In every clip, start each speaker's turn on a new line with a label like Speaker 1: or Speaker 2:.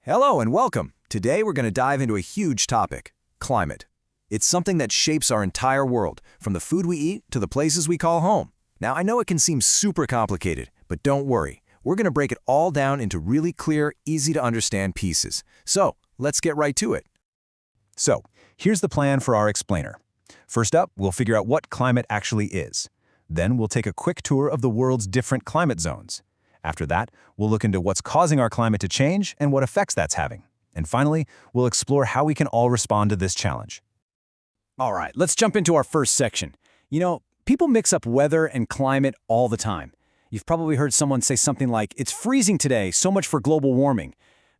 Speaker 1: Hello and welcome. Today we're going to dive into a huge topic, climate. It's something that shapes our entire world, from the food we eat to the places we call home. Now, I know it can seem super complicated, but don't worry. We're going to break it all down into really clear, easy-to-understand pieces. So, let's get right to it. So, here's the plan for our explainer. First up, we'll figure out what climate actually is. Then we'll take a quick tour of the world's different climate zones. After that, we'll look into what's causing our climate to change and what effects that's having. And finally, we'll explore how we can all respond to this challenge.
Speaker 2: All right, let's jump into our first section. People mix up weather and climate all the time. You've probably heard someone say something like, "It's freezing today, so much for global warming."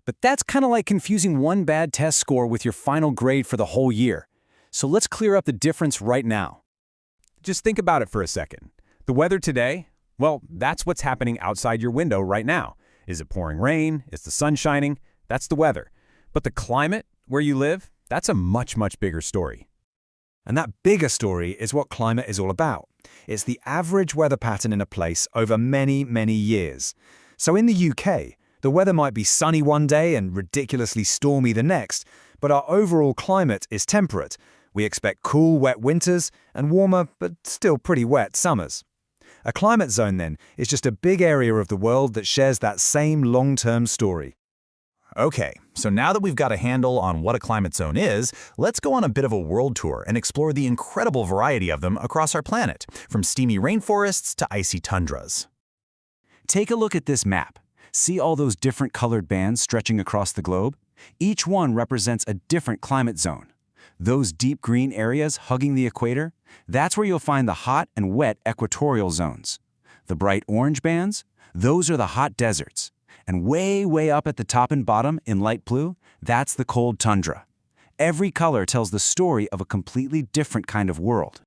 Speaker 2: But that's kind of like confusing one bad test score with your final grade for the whole year. So let's clear up the difference right now.
Speaker 3: Just think about it for a second. The weather today? Well, that's what's happening outside your window right now. Is it pouring rain? Is the sun shining? That's the weather. But the climate, where you live, that's a much, much bigger story.
Speaker 4: And that bigger story is what climate is all about. It's the average weather pattern in a place over many, many years. So in the UK, the weather might be sunny one day and ridiculously stormy the next, but our overall climate is temperate. We expect cool, wet winters and warmer, but still pretty wet summers. A climate zone, then, is just a big area of the world that shares that same long-term story.
Speaker 5: Okay, so now that we've got a handle on what a climate zone is, let's go on a bit of a world tour and explore the incredible variety of them across our planet, from steamy rainforests to icy tundras.
Speaker 2: Take a look at this map. See all those different colored bands stretching across the globe? Each one represents a different climate zone. Those deep green areas hugging the equator, that's where you'll find the hot and wet equatorial zones. The bright orange bands, those are the hot deserts. And way, way up at the top and bottom in light blue, that's the cold tundra. Every color tells the story of a completely different kind of world.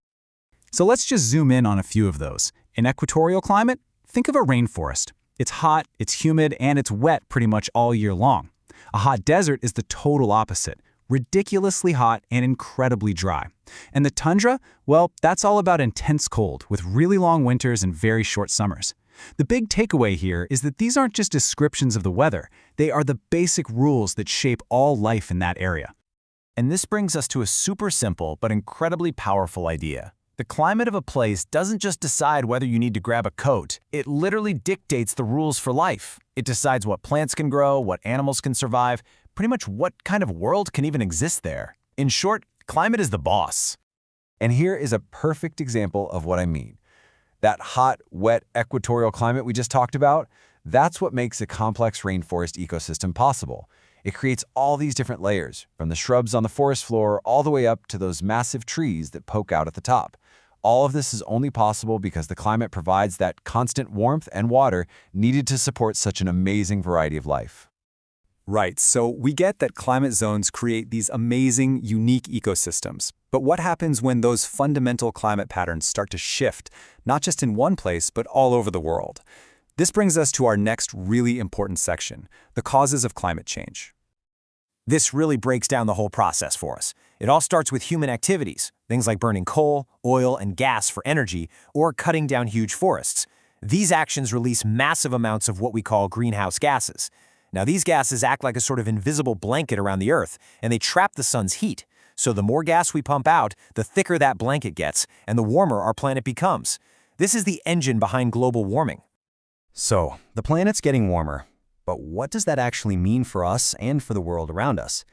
Speaker 6: So let's just zoom in on a few of those. In equatorial climate, think of a rainforest. It's hot, it's humid, and it's wet pretty much all year long. A hot desert is the total opposite. Ridiculously hot and incredibly dry. And the tundra, well, that's all about intense cold with really long winters and very short summers. The big takeaway here is that these aren't just descriptions of the weather, they are the basic rules that shape all life in that area.
Speaker 3: And this brings us to a super simple but incredibly powerful idea. The climate of a place doesn't just decide whether you need to grab a coat. It literally dictates the rules for life. It decides what plants can grow, what animals can survive, pretty much what kind of world can even exist there. In short, climate is the boss.
Speaker 1: And here is a perfect example of what I mean. That hot, wet equatorial climate we just talked about, that's what makes a complex rainforest ecosystem possible. It creates all these different layers, from the shrubs on the forest floor all the way up to those massive trees that poke out at the top. All of this is only possible because the climate provides that constant warmth and water needed to support such an amazing variety of life.
Speaker 6: Right, so we get that climate zones create these amazing, unique ecosystems. But what happens when those fundamental climate patterns start to shift, not just in one place, but all over the world? This brings us to our next really important section, the causes of climate change.
Speaker 3: This really breaks down the whole process for us. It all starts with human activities, things like burning coal, oil, and gas for energy, or cutting down huge forests. These actions release massive amounts of what we call greenhouse gases. Now, these gases act like a sort of invisible blanket around the Earth, and they trap the sun's heat. So the more gas we pump out, the thicker that blanket gets, and the warmer our planet becomes. This is the engine behind global warming.
Speaker 5: So, the planet's getting warmer, but what does that actually mean for us and for the world around us?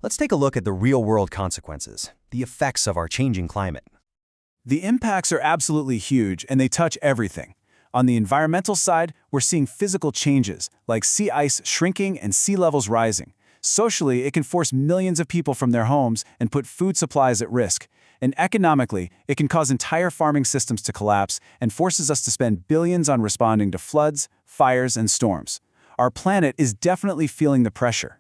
Speaker 5: Let's take a look at the real-world consequences, the effects of our changing climate.
Speaker 2: The impacts are absolutely huge, and they touch everything. On the environmental side, we're seeing physical changes, like sea ice shrinking and sea levels rising. Socially, it can force millions of people from their homes and put food supplies at risk. And economically, it can cause entire farming systems to collapse and forces us to spend billions on responding to floods, fires, and storms. Our planet is definitely feeling the pressure.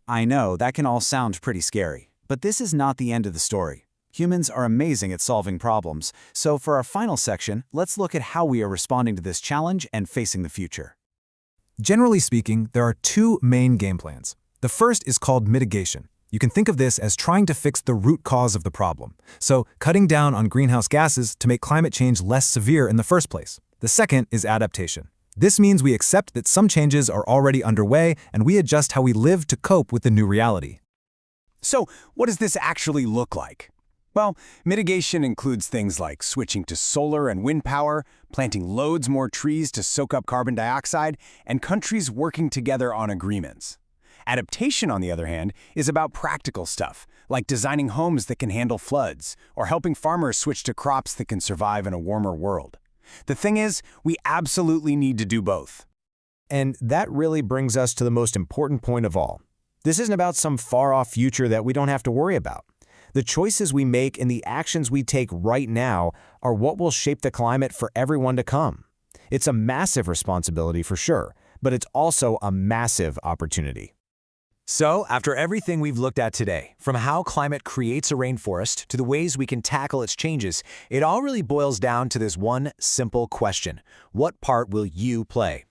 Speaker 2: I know, that can all sound pretty scary, but this is not the end of the story. Humans are amazing at solving problems, so for our final section, let's look at how we are responding to this challenge and facing the future.
Speaker 4: Generally speaking, there are two main game plans. The first is called mitigation. You can think of this as trying to fix the root cause of the problem, so cutting down on greenhouse gases to make climate change less severe in the first place. The second is adaptation.
Speaker 1: This means we accept that some changes are already underway and we adjust how we live to cope with the new reality.
Speaker 2: So, what does this actually look like? Well, mitigation includes things like switching to solar and wind power, planting loads more trees to soak up carbon dioxide, and countries working together on agreements. Adaptation, on the other hand, is about practical stuff, like designing homes that can handle floods, or helping farmers switch to crops that can survive in a warmer world. The thing is, we absolutely need to do both.
Speaker 3: And that really brings us to the most important point of all. This isn't about some far-off future that we don't have to worry about. The choices we make and the actions we take right now are what will shape the climate for everyone to come. It's a massive responsibility for sure, but it's also a massive opportunity. So, after everything we've looked at today, from how climate creates a rainforest to the ways we can tackle its changes, it all really boils down to this one simple question: what part will you play?